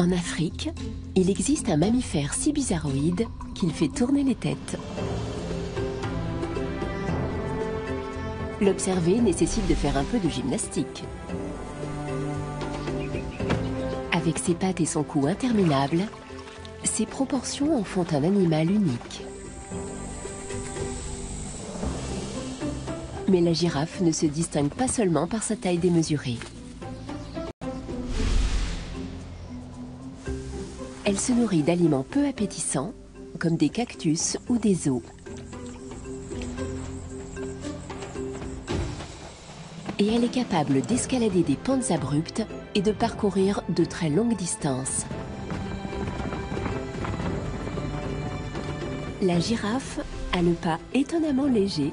En Afrique, il existe un mammifère si bizarroïde qu'il fait tourner les têtes. L'observer nécessite de faire un peu de gymnastique. Avec ses pattes et son cou interminables, ses proportions en font un animal unique. Mais la girafe ne se distingue pas seulement par sa taille démesurée. Elle se nourrit d'aliments peu appétissants, comme des cactus ou des os. Et elle est capable d'escalader des pentes abruptes et de parcourir de très longues distances. La girafe a le pas étonnamment léger.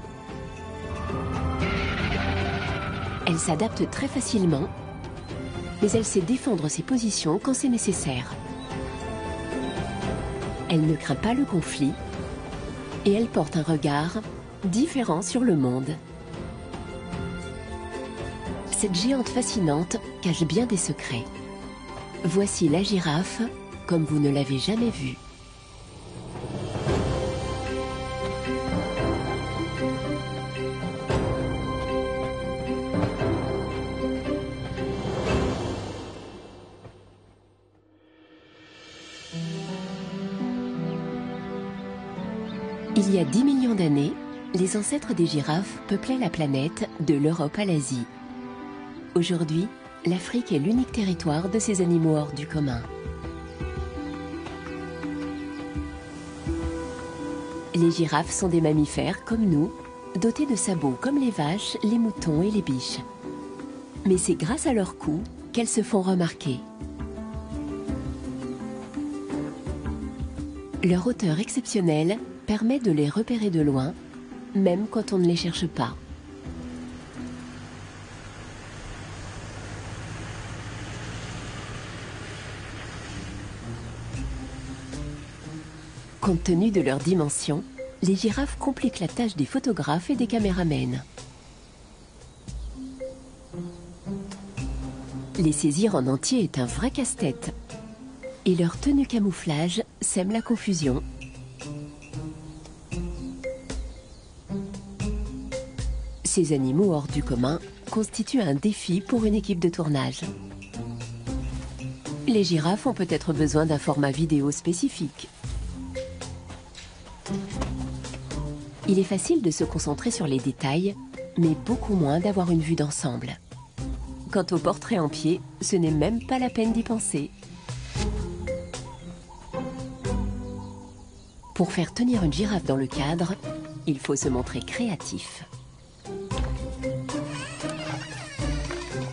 Elle s'adapte très facilement, mais elle sait défendre ses positions quand c'est nécessaire. Elle ne craint pas le conflit et elle porte un regard différent sur le monde. Cette géante fascinante cache bien des secrets. Voici la girafe comme vous ne l'avez jamais vue. Il y a 10 millions d'années, les ancêtres des girafes peuplaient la planète de l'Europe à l'Asie. Aujourd'hui, l'Afrique est l'unique territoire de ces animaux hors du commun. Les girafes sont des mammifères comme nous, dotés de sabots comme les vaches, les moutons et les biches. Mais c'est grâce à leur cou qu'elles se font remarquer. Leur hauteur exceptionnelle permet de les repérer de loin, même quand on ne les cherche pas. Compte tenu de leurs dimensions, les girafes compliquent la tâche des photographes et des caméramens. Les saisir en entier est un vrai casse-tête. Et leur tenue camouflage sème la confusion. Ces animaux hors du commun constituent un défi pour une équipe de tournage. Les girafes ont peut-être besoin d'un format vidéo spécifique. Il est facile de se concentrer sur les détails, mais beaucoup moins d'avoir une vue d'ensemble. Quant au portrait en pied, ce n'est même pas la peine d'y penser. Pour faire tenir une girafe dans le cadre, il faut se montrer créatif.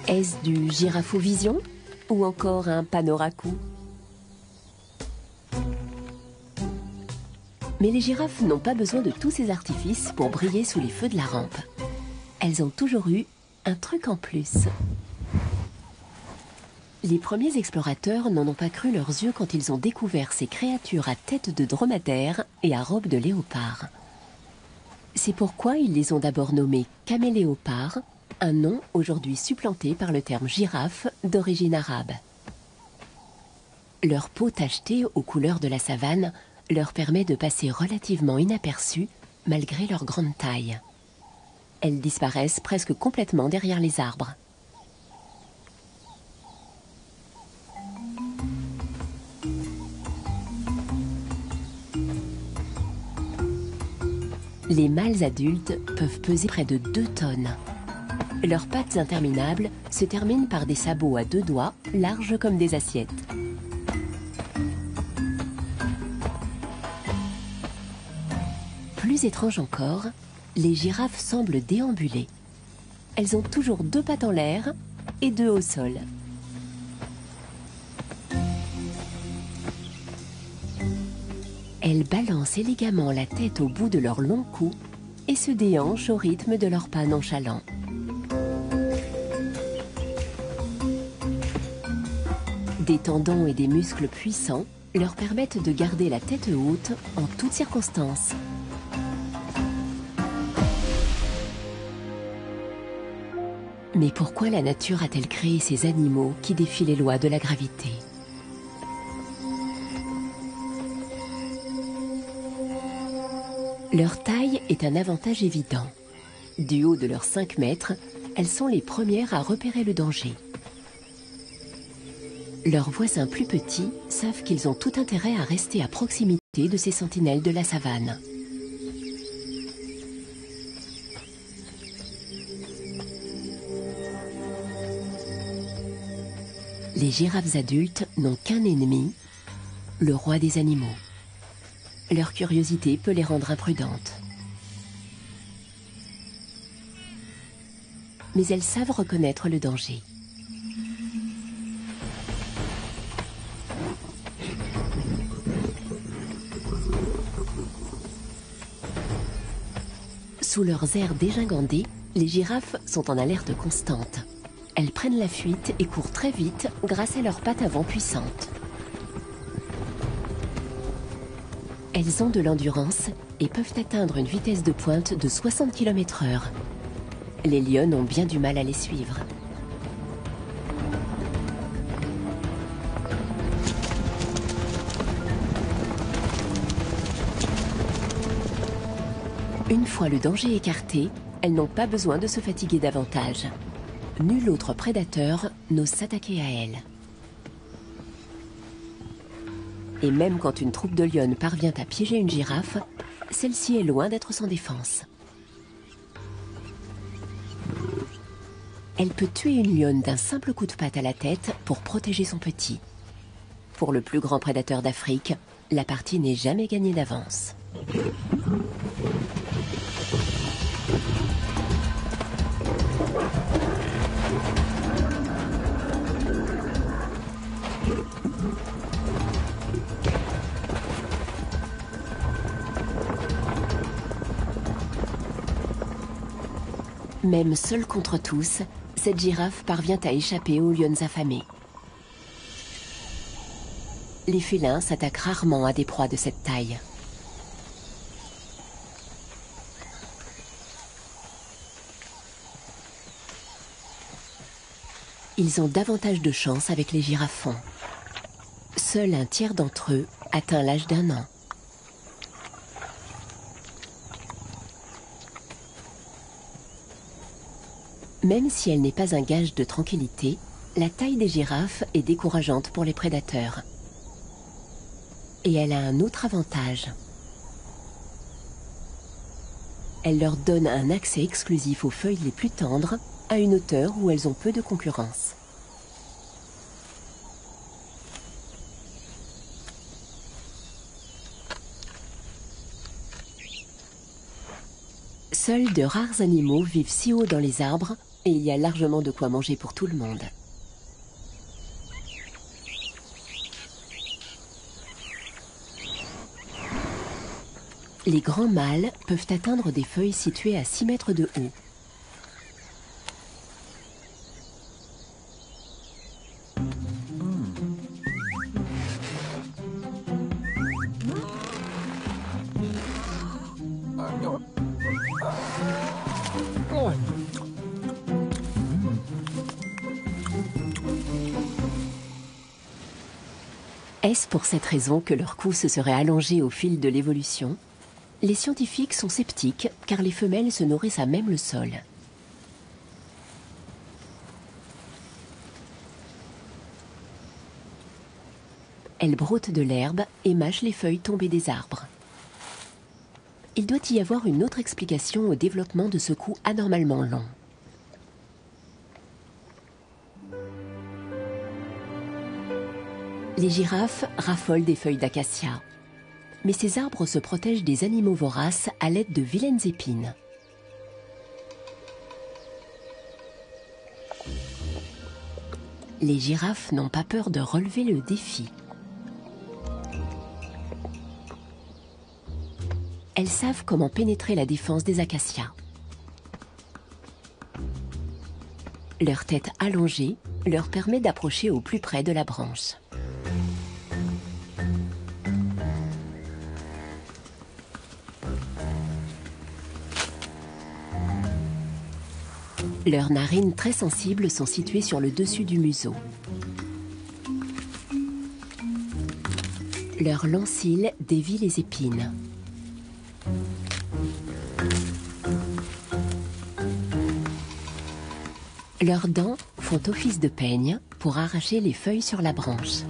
Est-ce du girafo-vision ou encore un panoracou? Mais les girafes n'ont pas besoin de tous ces artifices pour briller sous les feux de la rampe. Elles ont toujours eu un truc en plus. Les premiers explorateurs n'en ont pas cru leurs yeux quand ils ont découvert ces créatures à tête de dromadaire et à robe de léopard. C'est pourquoi ils les ont d'abord nommées caméléopards, un nom aujourd'hui supplanté par le terme girafe d'origine arabe. Leur peau tachetée aux couleurs de la savane leur permet de passer relativement inaperçues malgré leur grande taille. Elles disparaissent presque complètement derrière les arbres. Les mâles adultes peuvent peser près de 2 tonnes. Leurs pattes interminables se terminent par des sabots à 2 doigts, larges comme des assiettes. Plus étrange encore, les girafes semblent déambuler. Elles ont toujours 2 pattes en l'air et 2 au sol. Elles balancent élégamment la tête au bout de leur long cou et se déhanchent au rythme de leurs pas nonchalants. Des tendons et des muscles puissants leur permettent de garder la tête haute en toutes circonstances. Mais pourquoi la nature a-t-elle créé ces animaux qui défient les lois de la gravité? Leur taille est un avantage évident. Du haut de leurs 5 mètres, elles sont les premières à repérer le danger. Leurs voisins plus petits savent qu'ils ont tout intérêt à rester à proximité de ces sentinelles de la savane. Les girafes adultes n'ont qu'un ennemi, le roi des animaux. Leur curiosité peut les rendre imprudentes. Mais elles savent reconnaître le danger. Sous leurs airs dégingandés, les girafes sont en alerte constante. Elles prennent la fuite et courent très vite grâce à leurs pattes avant puissantes. Elles ont de l'endurance et peuvent atteindre une vitesse de pointe de 60 km/h. Les lionnes ont bien du mal à les suivre. Une fois le danger écarté, elles n'ont pas besoin de se fatiguer davantage. Nul autre prédateur n'ose s'attaquer à elles. Et même quand une troupe de lionnes parvient à piéger une girafe, celle-ci est loin d'être sans défense. Elle peut tuer une lionne d'un simple coup de patte à la tête pour protéger son petit. Pour le plus grand prédateur d'Afrique, la partie n'est jamais gagnée d'avance. Même seule contre tous, cette girafe parvient à échapper aux lionnes affamées. Les félins s'attaquent rarement à des proies de cette taille. Ils ont davantage de chance avec les girafons. Seul un tiers d'entre eux atteint l'âge d'1 an. Même si elle n'est pas un gage de tranquillité, la taille des girafes est décourageante pour les prédateurs. Et elle a un autre avantage. Elle leur donne un accès exclusif aux feuilles les plus tendres, à une hauteur où elles ont peu de concurrence. Seuls de rares animaux vivent si haut dans les arbres et il y a largement de quoi manger pour tout le monde. Les grands mâles peuvent atteindre des feuilles situées à 6 mètres de haut. Est-ce pour cette raison que leur cou se serait allongé au fil de l'évolution? Les scientifiques sont sceptiques car les femelles se nourrissent à même le sol. Elles broutent de l'herbe et mâchent les feuilles tombées des arbres. Il doit y avoir une autre explication au développement de ce cou anormalement long. Les girafes raffolent des feuilles d'acacia. Mais ces arbres se protègent des animaux voraces à l'aide de vilaines épines. Les girafes n'ont pas peur de relever le défi. Elles savent comment pénétrer la défense des acacias. Leur tête allongée leur permet d'approcher au plus près de la branche. Leurs narines très sensibles sont situées sur le dessus du museau. Leurs longs cils dévient les épines. Leurs dents font office de peigne pour arracher les feuilles sur la branche.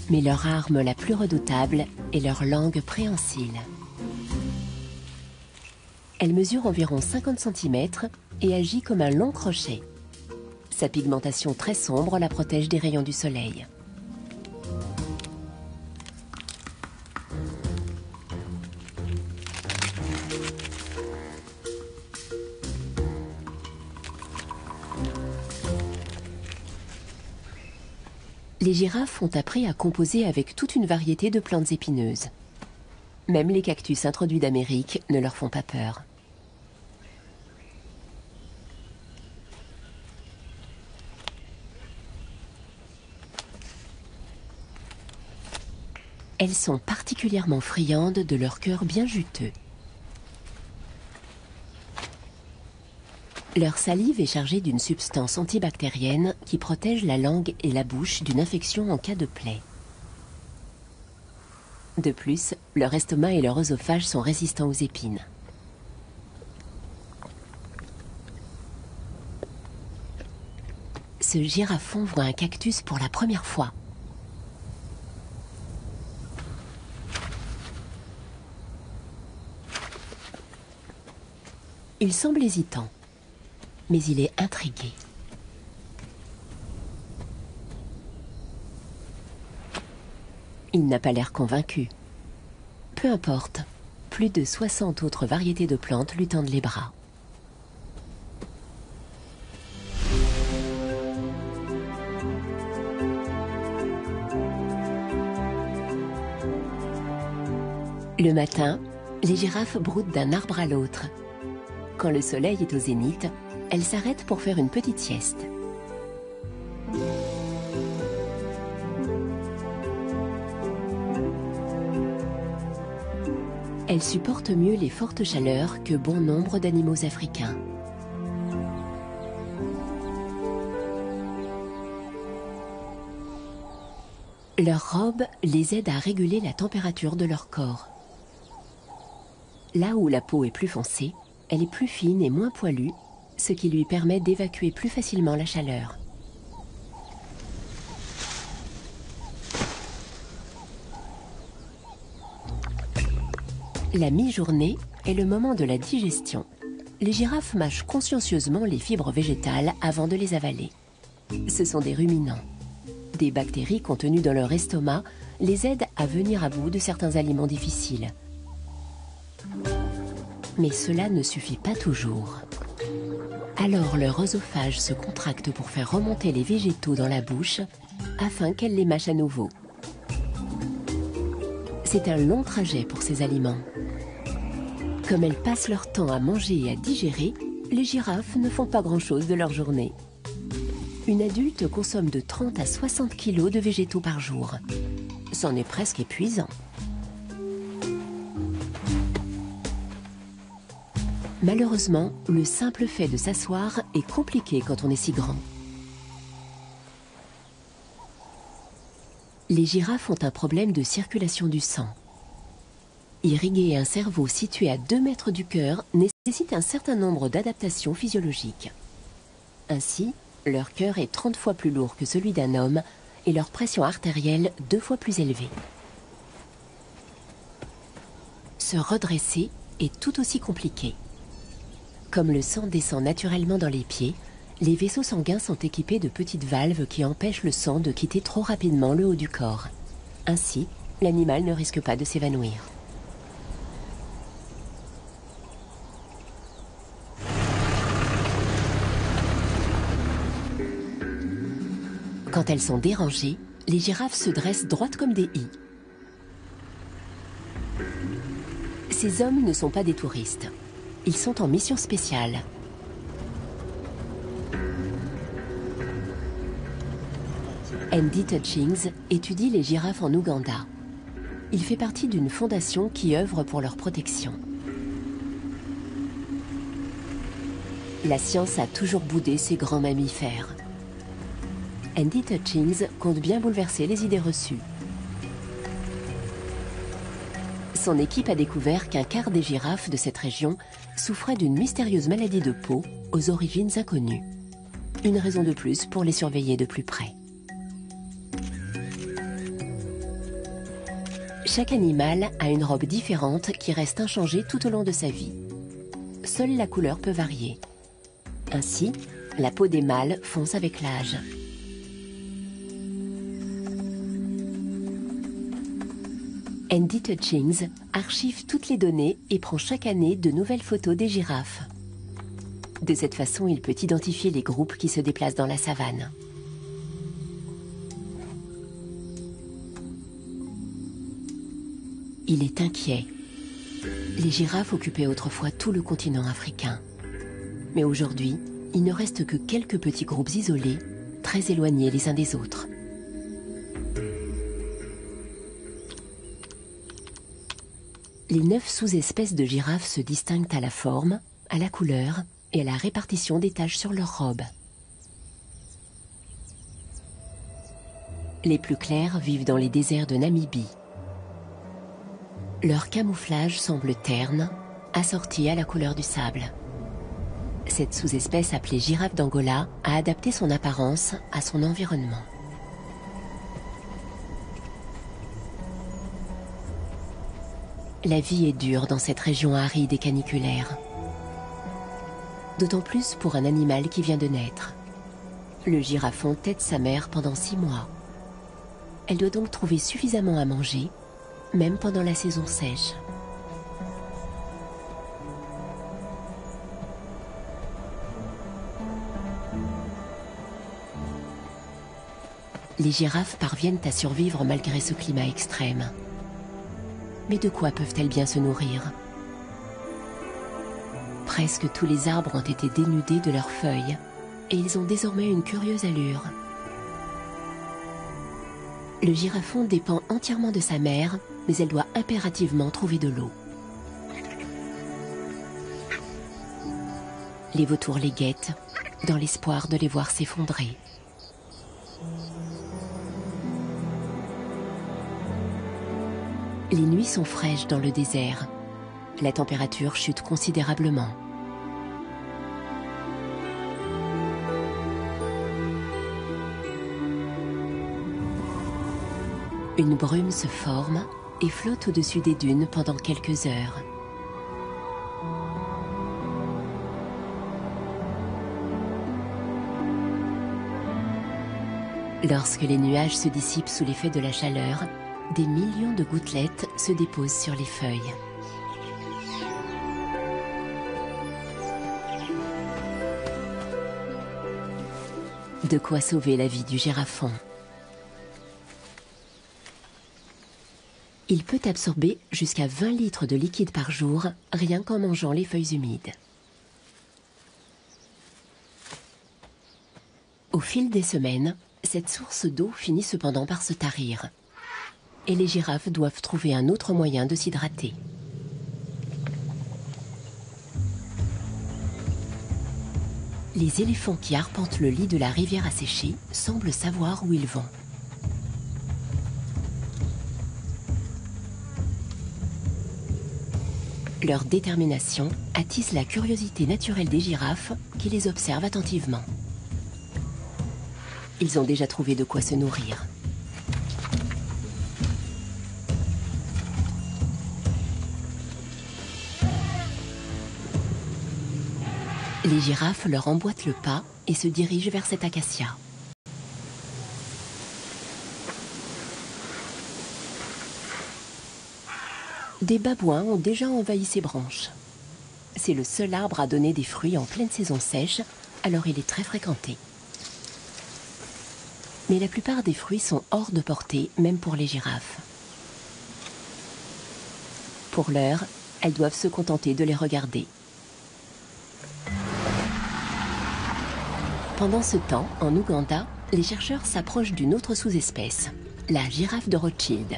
Mais leur arme la plus redoutable est leur langue préhensile. Elle mesure environ 50 cm et agit comme un long crochet. Sa pigmentation très sombre la protège des rayons du soleil. Les girafes ont appris à composer avec toute une variété de plantes épineuses. Même les cactus introduits d'Amérique ne leur font pas peur. Elles sont particulièrement friandes de leur cœur bien juteux. Leur salive est chargée d'une substance antibactérienne qui protège la langue et la bouche d'une infection en cas de plaie. De plus, leur estomac et leur œsophage sont résistants aux épines. Ce girafon voit un cactus pour la première fois. Il semble hésitant, mais il est intrigué. Il n'a pas l'air convaincu. Peu importe, plus de 60 autres variétés de plantes lui tendent les bras. Le matin, les girafes broutent d'un arbre à l'autre. Quand le soleil est au zénith, elles s'arrêtent pour faire une petite sieste. Elles supportent mieux les fortes chaleurs que bon nombre d'animaux africains. Leur robe les aide à réguler la température de leur corps. Là où la peau est plus foncée, elle est plus fine et moins poilue, ce qui lui permet d'évacuer plus facilement la chaleur. La mi-journée est le moment de la digestion. Les girafes mâchent consciencieusement les fibres végétales avant de les avaler. Ce sont des ruminants. Des bactéries contenues dans leur estomac les aident à venir à bout de certains aliments difficiles. Mais cela ne suffit pas toujours. Alors leur œsophage se contracte pour faire remonter les végétaux dans la bouche afin qu'elles les mâchent à nouveau. C'est un long trajet pour ces aliments. Comme elles passent leur temps à manger et à digérer, les girafes ne font pas grand-chose de leur journée. Une adulte consomme de 30 à 60 kg de végétaux par jour. C'en est presque épuisant. Malheureusement, le simple fait de s'asseoir est compliqué quand on est si grand. Les girafes ont un problème de circulation du sang. Irriguer un cerveau situé à 2 mètres du cœur nécessite un certain nombre d'adaptations physiologiques. Ainsi, leur cœur est 30 fois plus lourd que celui d'un homme et leur pression artérielle 2 fois plus élevée. Se redresser est tout aussi compliqué. Comme le sang descend naturellement dans les pieds, les vaisseaux sanguins sont équipés de petites valves qui empêchent le sang de quitter trop rapidement le haut du corps. Ainsi, l'animal ne risque pas de s'évanouir. Quand elles sont dérangées, les girafes se dressent droites comme des i. Ces hommes ne sont pas des touristes. Ils sont en mission spéciale. Andy Touchings étudie les girafes en Ouganda. Il fait partie d'une fondation qui œuvre pour leur protection. La science a toujours boudé ces grands mammifères. Andy Touchings compte bien bouleverser les idées reçues. Son équipe a découvert qu'un quart des girafes de cette région souffraient d'une mystérieuse maladie de peau aux origines inconnues. Une raison de plus pour les surveiller de plus près. Chaque animal a une robe différente qui reste inchangée tout au long de sa vie. Seule la couleur peut varier. Ainsi, la peau des mâles fonce avec l'âge. Andy Touchings archive toutes les données et prend chaque année de nouvelles photos des girafes. De cette façon, il peut identifier les groupes qui se déplacent dans la savane. Il est inquiet. Les girafes occupaient autrefois tout le continent africain. Mais aujourd'hui, il ne reste que quelques petits groupes isolés, très éloignés les uns des autres. Les 9 sous-espèces de girafes se distinguent à la forme, à la couleur et à la répartition des taches sur leur robe. Les plus clairs vivent dans les déserts de Namibie. Leur camouflage semble terne, assorti à la couleur du sable. Cette sous-espèce appelée girafe d'Angola a adapté son apparence à son environnement. La vie est dure dans cette région aride et caniculaire. D'autant plus pour un animal qui vient de naître. Le girafon tète sa mère pendant 6 mois. Elle doit donc trouver suffisamment à manger, même pendant la saison sèche. Les girafes parviennent à survivre malgré ce climat extrême. Mais de quoi peuvent-elles bien se nourrir? Presque tous les arbres ont été dénudés de leurs feuilles et ils ont désormais une curieuse allure. Le girafon dépend entièrement de sa mère, mais elle doit impérativement trouver de l'eau. Les vautours les guettent, dans l'espoir de les voir s'effondrer. Les nuits sont fraîches dans le désert. La température chute considérablement. Une brume se forme et flotte au-dessus des dunes pendant quelques heures. Lorsque les nuages se dissipent sous l'effet de la chaleur, des millions de gouttelettes se déposent sur les feuilles. De quoi sauver la vie du girafon. Il peut absorber jusqu'à 20 litres de liquide par jour, rien qu'en mangeant les feuilles humides. Au fil des semaines, cette source d'eau finit cependant par se tarir. Et les girafes doivent trouver un autre moyen de s'hydrater. Les éléphants qui arpentent le lit de la rivière asséchée semblent savoir où ils vont. Leur détermination attise la curiosité naturelle des girafes qui les observent attentivement. Ils ont déjà trouvé de quoi se nourrir. Les girafes leur emboîtent le pas et se dirigent vers cet acacia. Des babouins ont déjà envahi ses branches. C'est le seul arbre à donner des fruits en pleine saison sèche, alors il est très fréquenté. Mais la plupart des fruits sont hors de portée, même pour les girafes. Pour l'heure, elles doivent se contenter de les regarder. Pendant ce temps, en Ouganda, les chercheurs s'approchent d'une autre sous-espèce, la girafe de Rothschild.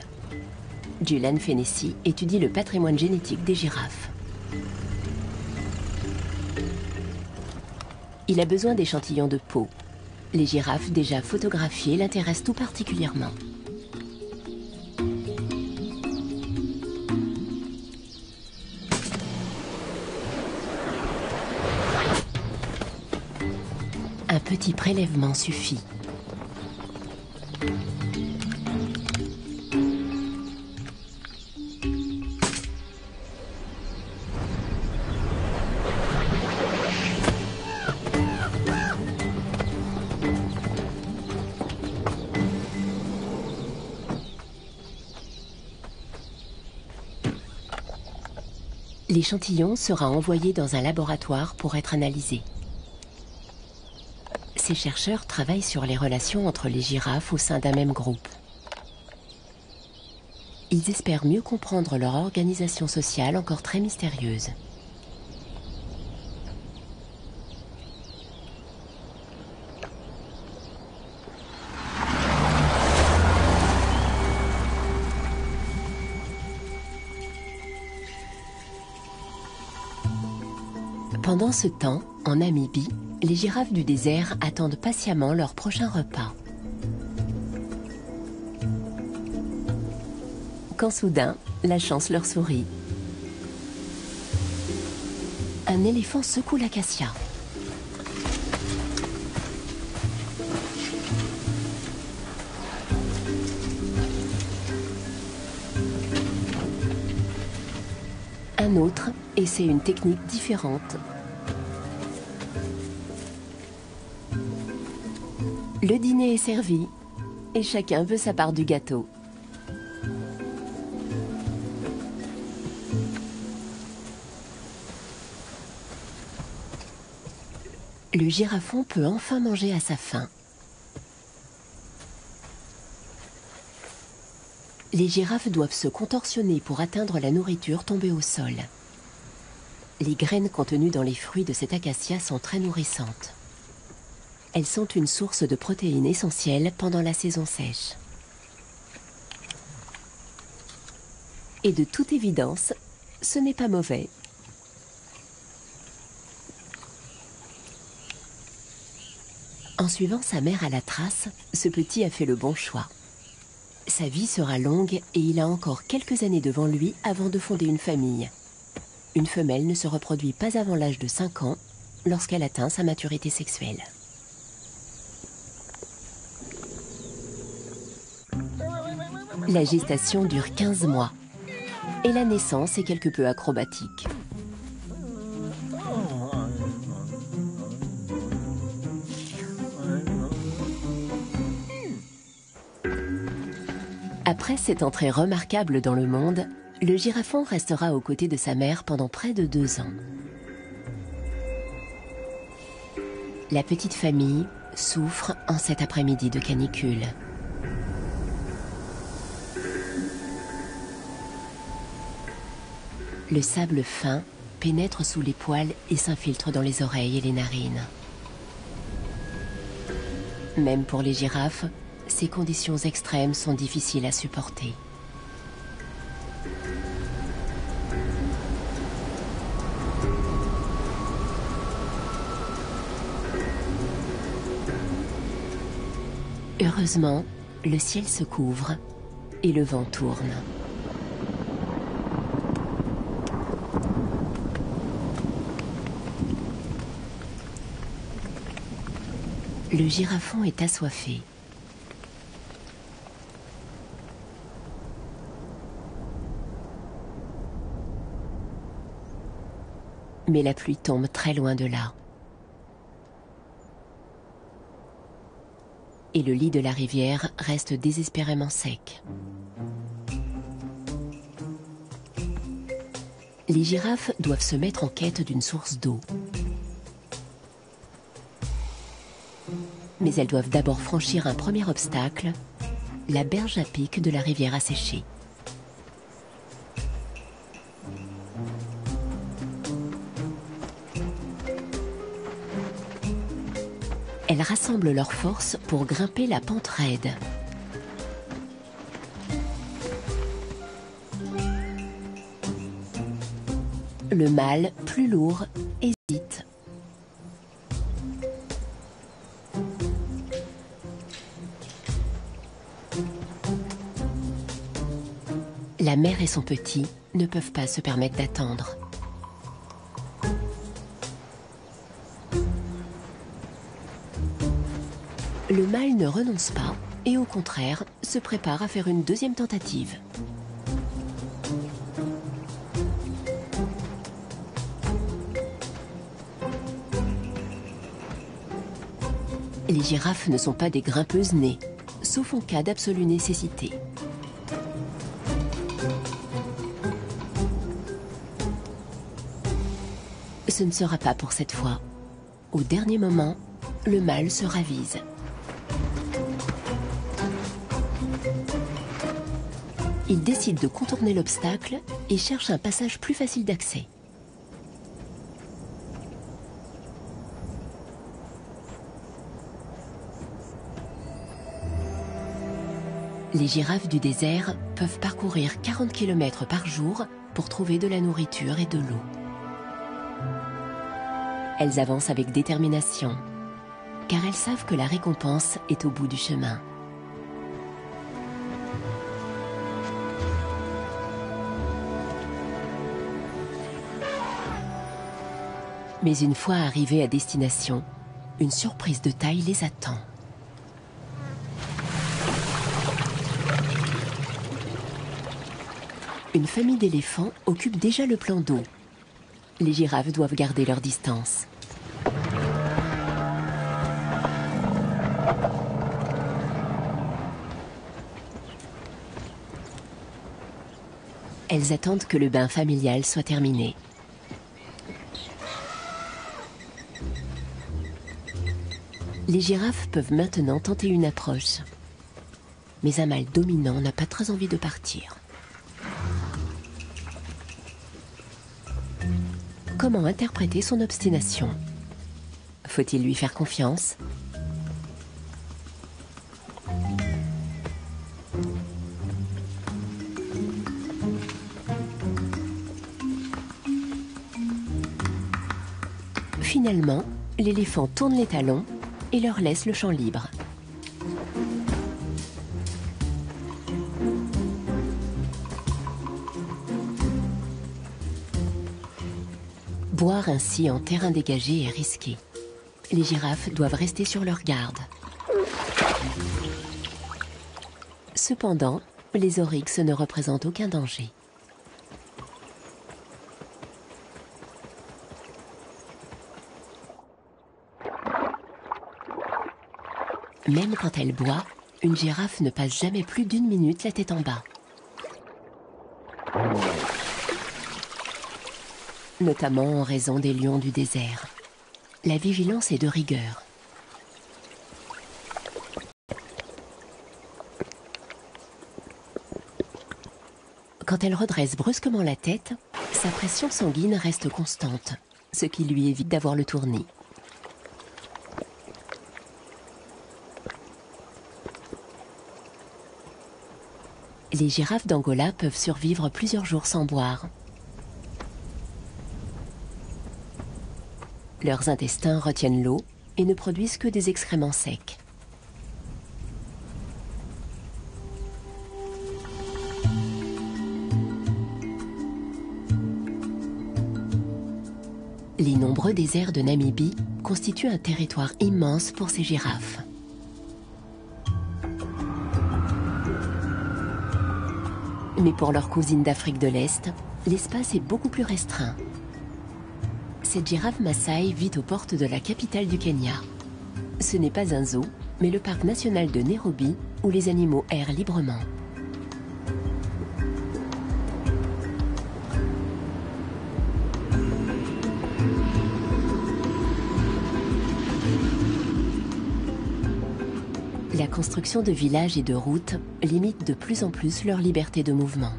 Julian Fennessy étudie le patrimoine génétique des girafes. Il a besoin d'échantillons de peau. Les girafes déjà photographiées l'intéressent tout particulièrement. Un petit prélèvement suffit. L'échantillon sera envoyé dans un laboratoire pour être analysé. Ces chercheurs travaillent sur les relations entre les girafes au sein d'un même groupe. Ils espèrent mieux comprendre leur organisation sociale encore très mystérieuse. Pendant ce temps, en Namibie, les girafes du désert attendent patiemment leur prochain repas. Quand soudain, la chance leur sourit. Un éléphant secoue l'acacia. Un autre essaie une technique différente. Le dîner est servi et chacun veut sa part du gâteau. Le girafon peut enfin manger à sa faim. Les girafes doivent se contorsionner pour atteindre la nourriture tombée au sol. Les graines contenues dans les fruits de cet acacia sont très nourrissantes. Elles sont une source de protéines essentielles pendant la saison sèche. Et de toute évidence, ce n'est pas mauvais. En suivant sa mère à la trace, ce petit a fait le bon choix. Sa vie sera longue et il a encore quelques années devant lui avant de fonder une famille. Une femelle ne se reproduit pas avant l'âge de 5 ans, lorsqu'elle atteint sa maturité sexuelle. La gestation dure 15 mois et la naissance est quelque peu acrobatique. Après cette entrée remarquable dans le monde, le girafon restera aux côtés de sa mère pendant près de 2 ans. La petite famille souffre en cet après-midi de canicule. Le sable fin pénètre sous les poils et s'infiltre dans les oreilles et les narines. Même pour les girafes, ces conditions extrêmes sont difficiles à supporter. Heureusement, le ciel se couvre et le vent tourne. Le girafon est assoiffé. Mais la pluie tombe très loin de là. Et le lit de la rivière reste désespérément sec. Les girafes doivent se mettre en quête d'une source d'eau. Mais elles doivent d'abord franchir un premier obstacle, la berge à pic de la rivière asséchée. Elles rassemblent leurs forces pour grimper la pente raide. Le mâle, plus lourd, hésite. La mère et son petit ne peuvent pas se permettre d'attendre. Le mâle ne renonce pas et au contraire se prépare à faire une deuxième tentative. Les girafes ne sont pas des grimpeuses nées, sauf en cas d'absolue nécessité. Ce ne sera pas pour cette fois. Au dernier moment, le mâle se ravise. Il décide de contourner l'obstacle et cherche un passage plus facile d'accès. Les girafes du désert peuvent parcourir 40 km par jour pour trouver de la nourriture et de l'eau. Elles avancent avec détermination, car elles savent que la récompense est au bout du chemin. Mais une fois arrivées à destination, une surprise de taille les attend. Une famille d'éléphants occupe déjà le plan d'eau. Les girafes doivent garder leur distance. Elles attendent que le bain familial soit terminé. Les girafes peuvent maintenant tenter une approche. Mais un mâle dominant n'a pas très envie de partir. Comment interpréter son obstination? Faut-il lui faire confiance? Finalement, l'éléphant tourne les talons et leur laisse le champ libre. Boire ainsi en terrain dégagé est risqué. Les girafes doivent rester sur leur garde. Cependant, les oryx ne représentent aucun danger. Même quand elle boit, une girafe ne passe jamais plus d'1 minute la tête en bas. Notamment en raison des lions du désert. La vigilance est de rigueur. Quand elle redresse brusquement la tête, sa pression sanguine reste constante, ce qui lui évite d'avoir le tournis. Les girafes d'Angola peuvent survivre plusieurs jours sans boire. Leurs intestins retiennent l'eau et ne produisent que des excréments secs. Les nombreux déserts de Namibie constituent un territoire immense pour ces girafes. Mais pour leurs cousines d'Afrique de l'Est, l'espace est beaucoup plus restreint. Cette girafe Maasai vit aux portes de la capitale du Kenya. Ce n'est pas un zoo, mais le parc national de Nairobi, où les animaux errent librement. La construction de villages et de routes limite de plus en plus leur liberté de mouvement.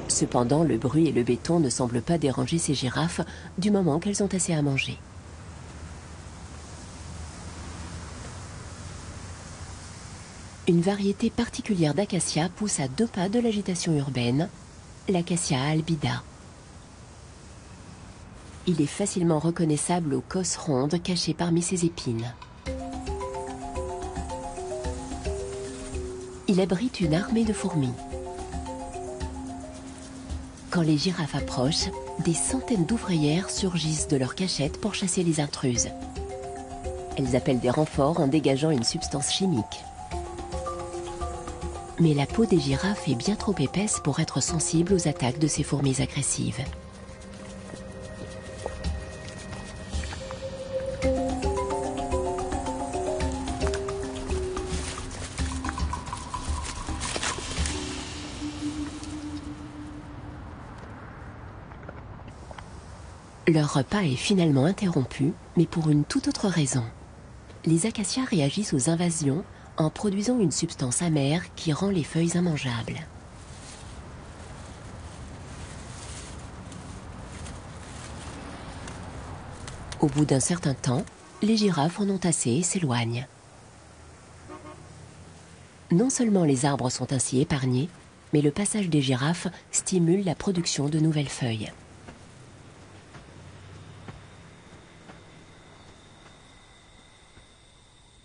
Cependant, le bruit et le béton ne semblent pas déranger ces girafes du moment qu'elles ont assez à manger. Une variété particulière d'acacia pousse à 2 pas de l'agitation urbaine, l'acacia albida. Il est facilement reconnaissable aux cosses rondes cachées parmi ses épines. Il abrite une armée de fourmis. Quand les girafes approchent, des centaines d'ouvrières surgissent de leur cachette pour chasser les intruses. Elles appellent des renforts en dégageant une substance chimique. Mais la peau des girafes est bien trop épaisse pour être sensible aux attaques de ces fourmis agressives. Leur repas est finalement interrompu, mais pour une toute autre raison. Les acacias réagissent aux invasions en produisant une substance amère qui rend les feuilles immangeables. Au bout d'un certain temps, les girafes en ont assez et s'éloignent. Non seulement les arbres sont ainsi épargnés, mais le passage des girafes stimule la production de nouvelles feuilles.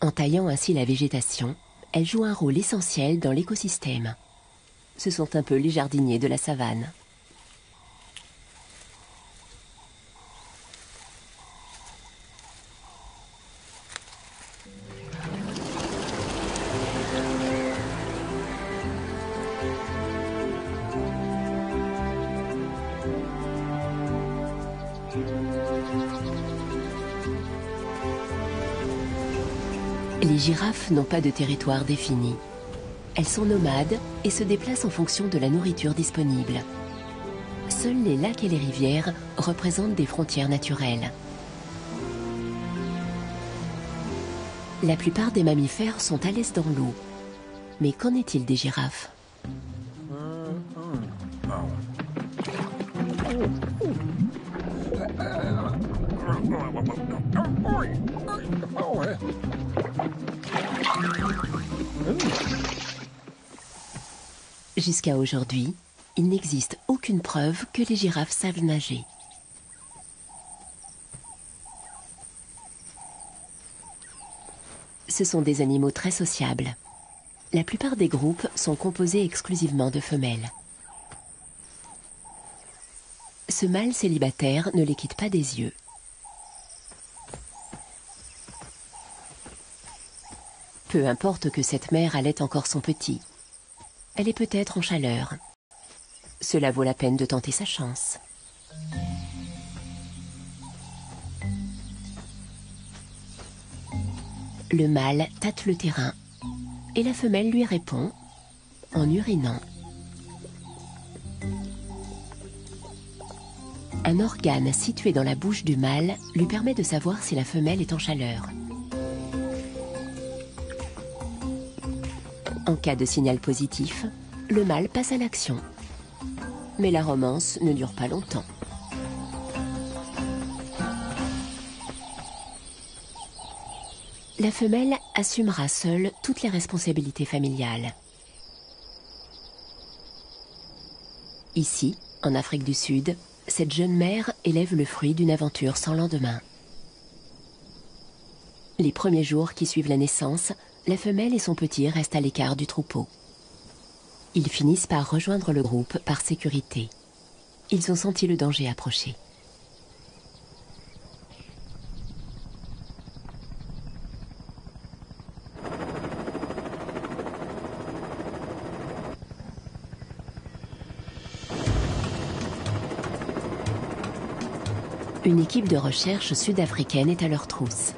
En taillant ainsi la végétation, elles jouent un rôle essentiel dans l'écosystème. Ce sont un peu les jardiniers de la savane. Les girafes n'ont pas de territoire défini. Elles sont nomades et se déplacent en fonction de la nourriture disponible. Seuls les lacs et les rivières représentent des frontières naturelles. La plupart des mammifères sont à l'aise dans l'eau. Mais qu'en est-il des girafes ? Jusqu'à aujourd'hui, il n'existe aucune preuve que les girafes savent nager. Ce sont des animaux très sociables. La plupart des groupes sont composés exclusivement de femelles. Ce mâle célibataire ne les quitte pas des yeux. Peu importe que cette mère allaite encore son petit. Elle est peut-être en chaleur. Cela vaut la peine de tenter sa chance. Le mâle tâte le terrain et la femelle lui répond en urinant. Un organe situé dans la bouche du mâle lui permet de savoir si la femelle est en chaleur. En cas de signal positif, le mâle passe à l'action. Mais la romance ne dure pas longtemps. La femelle assumera seule toutes les responsabilités familiales. Ici, en Afrique du Sud, cette jeune mère élève le fruit d'une aventure sans lendemain. Les premiers jours qui suivent la naissance, la femelle et son petit restent à l'écart du troupeau. Ils finissent par rejoindre le groupe par sécurité. Ils ont senti le danger approcher. Une équipe de recherche sud-africaine est à leur trousse.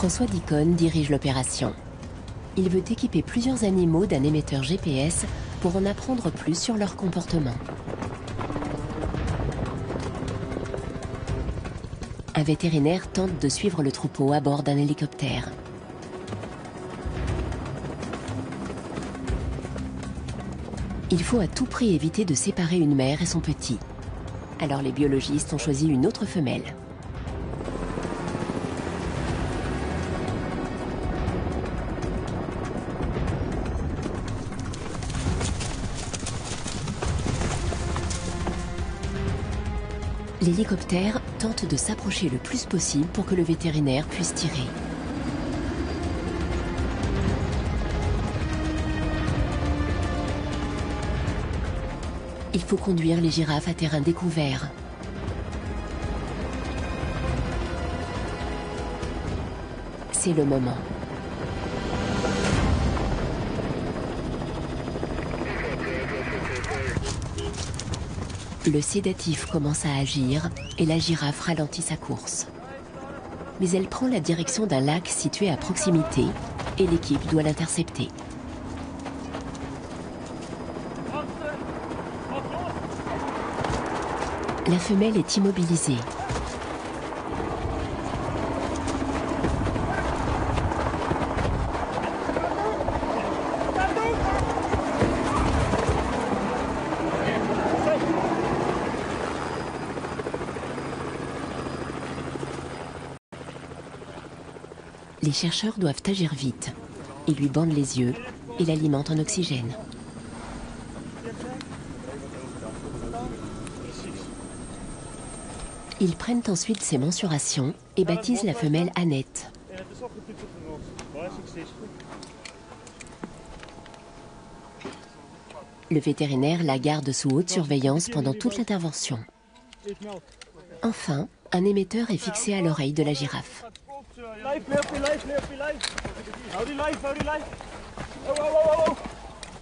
François Dicon dirige l'opération. Il veut équiper plusieurs animaux d'un émetteur GPS pour en apprendre plus sur leur comportement. Un vétérinaire tente de suivre le troupeau à bord d'un hélicoptère. Il faut à tout prix éviter de séparer une mère et son petit. Alors les biologistes ont choisi une autre femelle. L'hélicoptère tente de s'approcher le plus possible pour que le vétérinaire puisse tirer. Il faut conduire les girafes à terrain découvert. C'est le moment. Le sédatif commence à agir et la girafe ralentit sa course. Mais elle prend la direction d'un lac situé à proximité et l'équipe doit l'intercepter. La femelle est immobilisée. Les chercheurs doivent agir vite. Ils lui bandent les yeux et l'alimentent en oxygène. Ils prennent ensuite ses mensurations et baptisent la femelle Annette. Le vétérinaire la garde sous haute surveillance pendant toute l'intervention. Enfin, un émetteur est fixé à l'oreille de la girafe.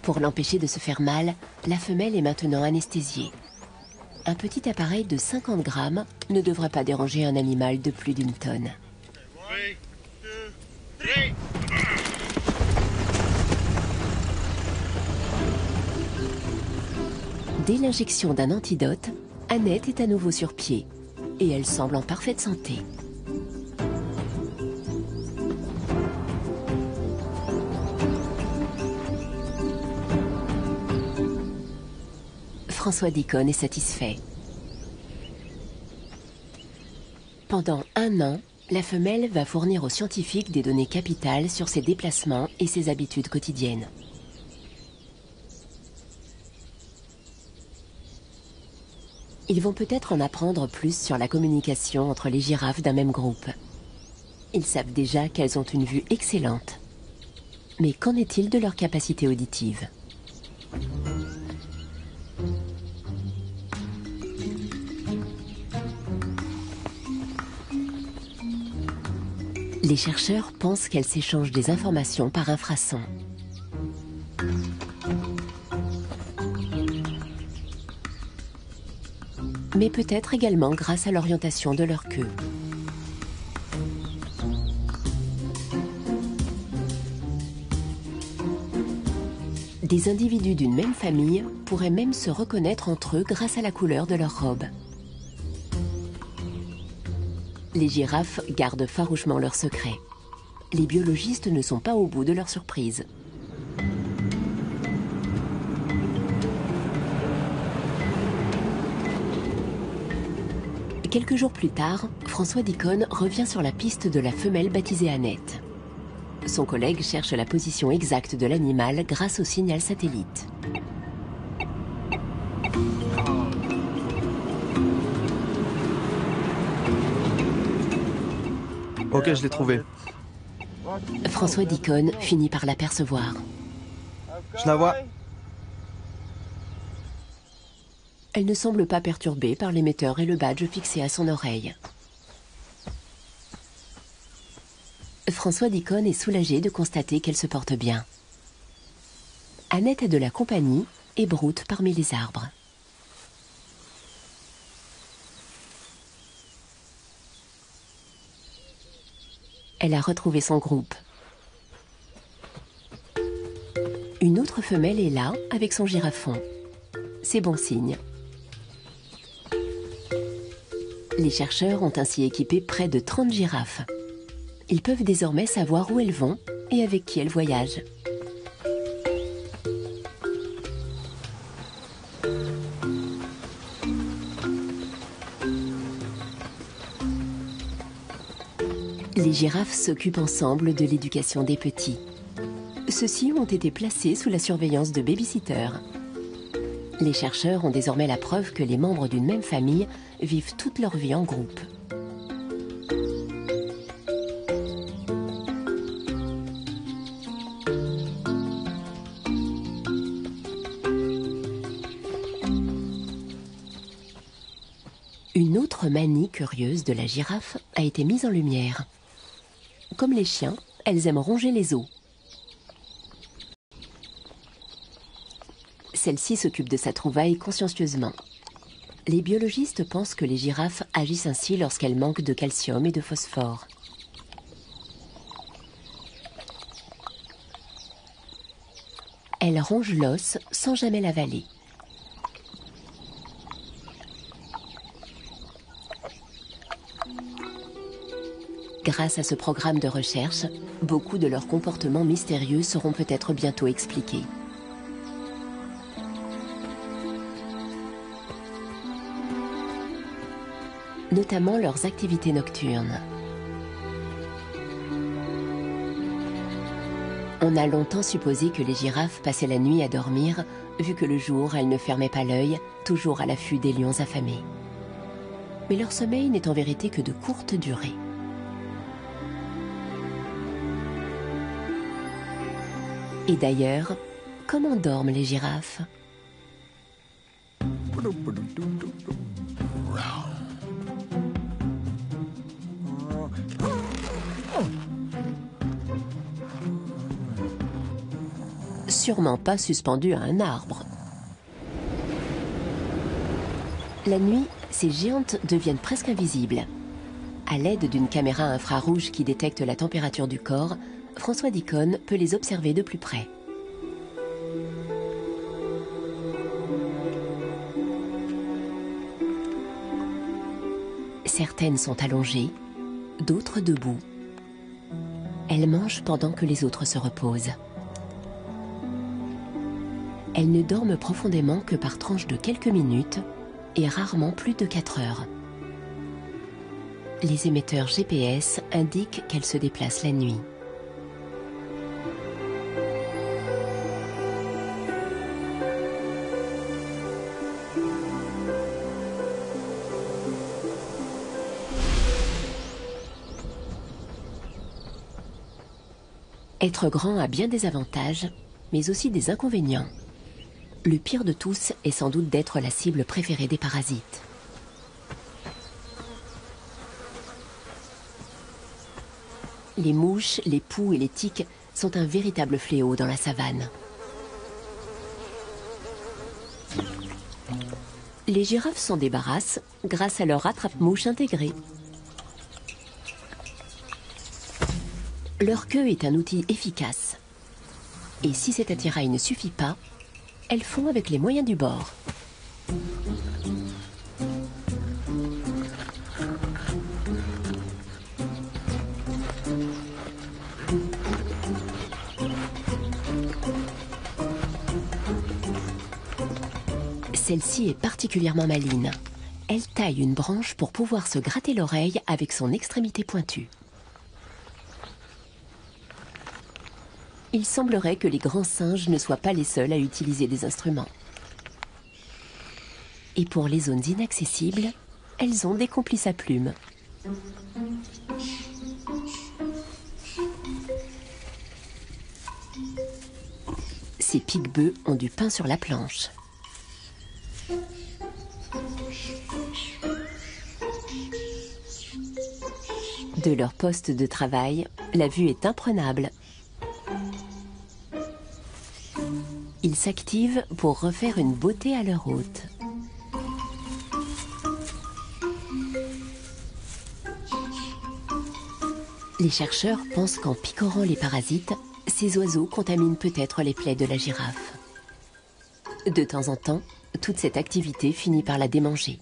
Pour l'empêcher de se faire mal, la femelle est maintenant anesthésiée. Un petit appareil de 50 grammes ne devrait pas déranger un animal de plus d'une tonne. Dès l'injection d'un antidote, Annette est à nouveau sur pied et elle semble en parfaite santé. François Dicon est satisfait. Pendant 1 an, la femelle va fournir aux scientifiques des données capitales sur ses déplacements et ses habitudes quotidiennes. Ils vont peut-être en apprendre plus sur la communication entre les girafes d'un même groupe. Ils savent déjà qu'elles ont une vue excellente. Mais qu'en est-il de leur capacité auditive ? Les chercheurs pensent qu'elles s'échangent des informations par infrasons. Mais peut-être également grâce à l'orientation de leur queue. Des individus d'une même famille pourraient même se reconnaître entre eux grâce à la couleur de leur robe. Les girafes gardent farouchement leur secret. Les biologistes ne sont pas au bout de leur surprise. Quelques jours plus tard, François Dicon revient sur la piste de la femelle baptisée Annette. Son collègue cherche la position exacte de l'animal grâce au signal satellite. Ok, je l'ai trouvé. François Dicon finit par l'apercevoir. Je la vois. Elle ne semble pas perturbée par l'émetteur et le badge fixé à son oreille. François Dicon est soulagé de constater qu'elle se porte bien. Annette a de la compagnie et broute parmi les arbres. Elle a retrouvé son groupe. Une autre femelle est là avec son girafon. C'est bon signe. Les chercheurs ont ainsi équipé près de 30 girafes. Ils peuvent désormais savoir où elles vont et avec qui elles voyagent. Les girafes s'occupent ensemble de l'éducation des petits. Ceux-ci ont été placés sous la surveillance de baby-sitters. Les chercheurs ont désormais la preuve que les membres d'une même famille vivent toute leur vie en groupe. Une autre manie curieuse de la girafe a été mise en lumière. Comme les chiens, elles aiment ronger les os. Celle-ci s'occupe de sa trouvaille consciencieusement. Les biologistes pensent que les girafes agissent ainsi lorsqu'elles manquent de calcium et de phosphore. Elles rongent l'os sans jamais l'avaler. Grâce à ce programme de recherche, beaucoup de leurs comportements mystérieux seront peut-être bientôt expliqués. Notamment leurs activités nocturnes. On a longtemps supposé que les girafes passaient la nuit à dormir, vu que le jour, elles ne fermaient pas l'œil, toujours à l'affût des lions affamés. Mais leur sommeil n'est en vérité que de courte durée. Et d'ailleurs, comment dorment les girafes ? Sûrement pas suspendues à un arbre. La nuit, ces géantes deviennent presque invisibles. À l'aide d'une caméra infrarouge qui détecte la température du corps, François Dicon peut les observer de plus près. Certaines sont allongées, d'autres debout. Elles mangent pendant que les autres se reposent. Elles ne dorment profondément que par tranches de quelques minutes et rarement plus de 4 heures. Les émetteurs GPS indiquent qu'elles se déplacent la nuit. Être grand a bien des avantages, mais aussi des inconvénients. Le pire de tous est sans doute d'être la cible préférée des parasites. Les mouches, les poux et les tiques sont un véritable fléau dans la savane. Les girafes s'en débarrassent grâce à leur attrape-mouche intégrée. Leur queue est un outil efficace. Et si cet attirail ne suffit pas, elles font avec les moyens du bord. Celle-ci est particulièrement maligne. Elle taille une branche pour pouvoir se gratter l'oreille avec son extrémité pointue. Il semblerait que les grands singes ne soient pas les seuls à utiliser des instruments. Et pour les zones inaccessibles, elles ont des complices à plumes. Ces pique-bœufs ont du pain sur la planche. De leur poste de travail, la vue est imprenable. Ils s'activent pour refaire une beauté à leur hôte. Les chercheurs pensent qu'en picorant les parasites, ces oiseaux contaminent peut-être les plaies de la girafe. De temps en temps, toute cette activité finit par la démanger.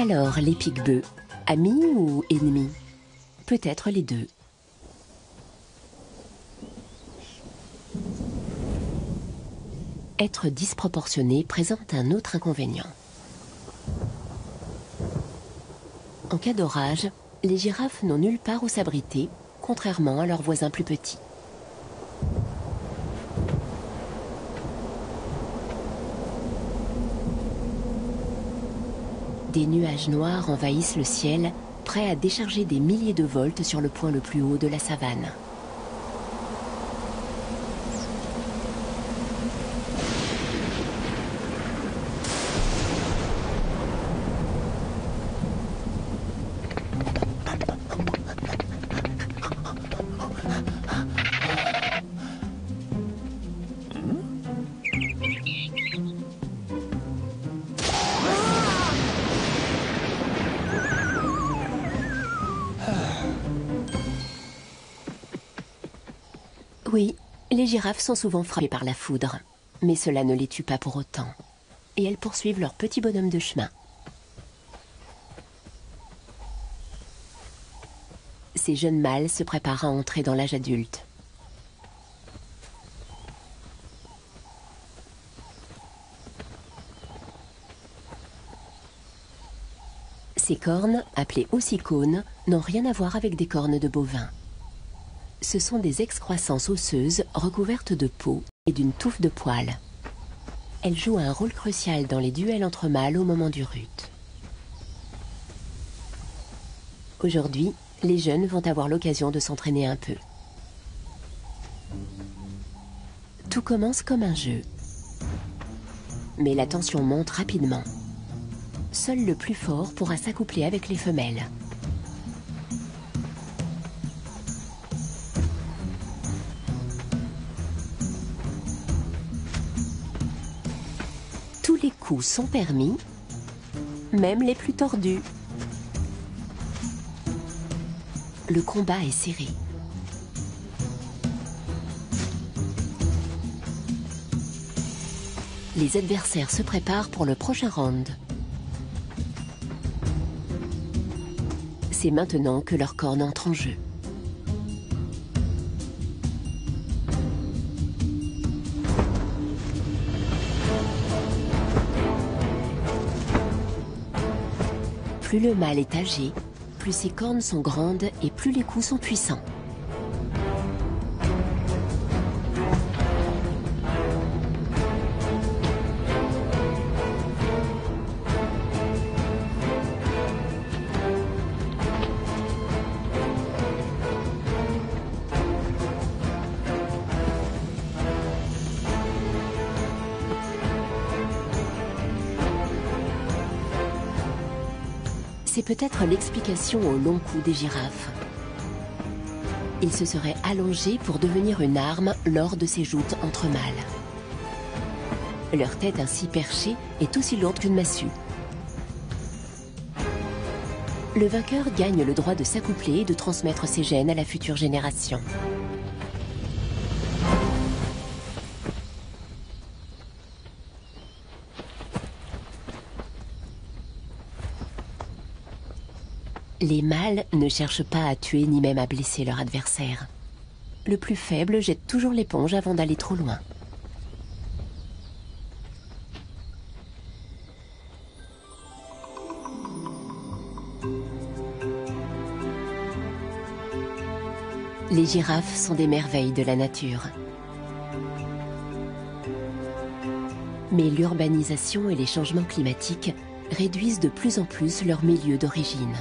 Alors, les pique-bœufs, amis ou ennemis? Peut-être les deux. être disproportionné présente un autre inconvénient. En cas d'orage, les girafes n'ont nulle part où s'abriter, contrairement à leurs voisins plus petits. Des nuages noirs envahissent le ciel, prêts à décharger des milliers de volts sur le point le plus haut de la savane. Oui, les girafes sont souvent frappées par la foudre, mais cela ne les tue pas pour autant. Et elles poursuivent leur petit bonhomme de chemin. Ces jeunes mâles se préparent à entrer dans l'âge adulte. Ces cornes, appelées ossicônes, n'ont rien à voir avec des cornes de bovins. Ce sont des excroissances osseuses recouvertes de peau et d'une touffe de poils. Elles jouent un rôle crucial dans les duels entre mâles au moment du rut. Aujourd'hui, les jeunes vont avoir l'occasion de s'entraîner un peu. Tout commence comme un jeu. Mais la tension monte rapidement. Seul le plus fort pourra s'accoupler avec les femelles. Tous les coups sont permis, même les plus tordus. Le combat est serré. Les adversaires se préparent pour le prochain round. C'est maintenant que leur corne entre en jeu. Plus le mâle est âgé, plus ses cornes sont grandes et plus les coups sont puissants. C'est peut-être l'explication au long cou des girafes. Ils se seraient allongés pour devenir une arme lors de ces joutes entre mâles. Leur tête ainsi perchée est aussi lourde qu'une massue. Le vainqueur gagne le droit de s'accoupler et de transmettre ses gènes à la future génération. Les mâles ne cherchent pas à tuer ni même à blesser leur adversaire. Le plus faible jette toujours l'éponge avant d'aller trop loin. Les girafes sont des merveilles de la nature. Mais l'urbanisation et les changements climatiques réduisent de plus en plus leur milieu d'origine.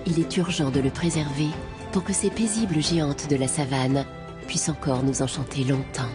Il est urgent de le préserver pour que ces paisibles géantes de la savane puissent encore nous enchanter longtemps.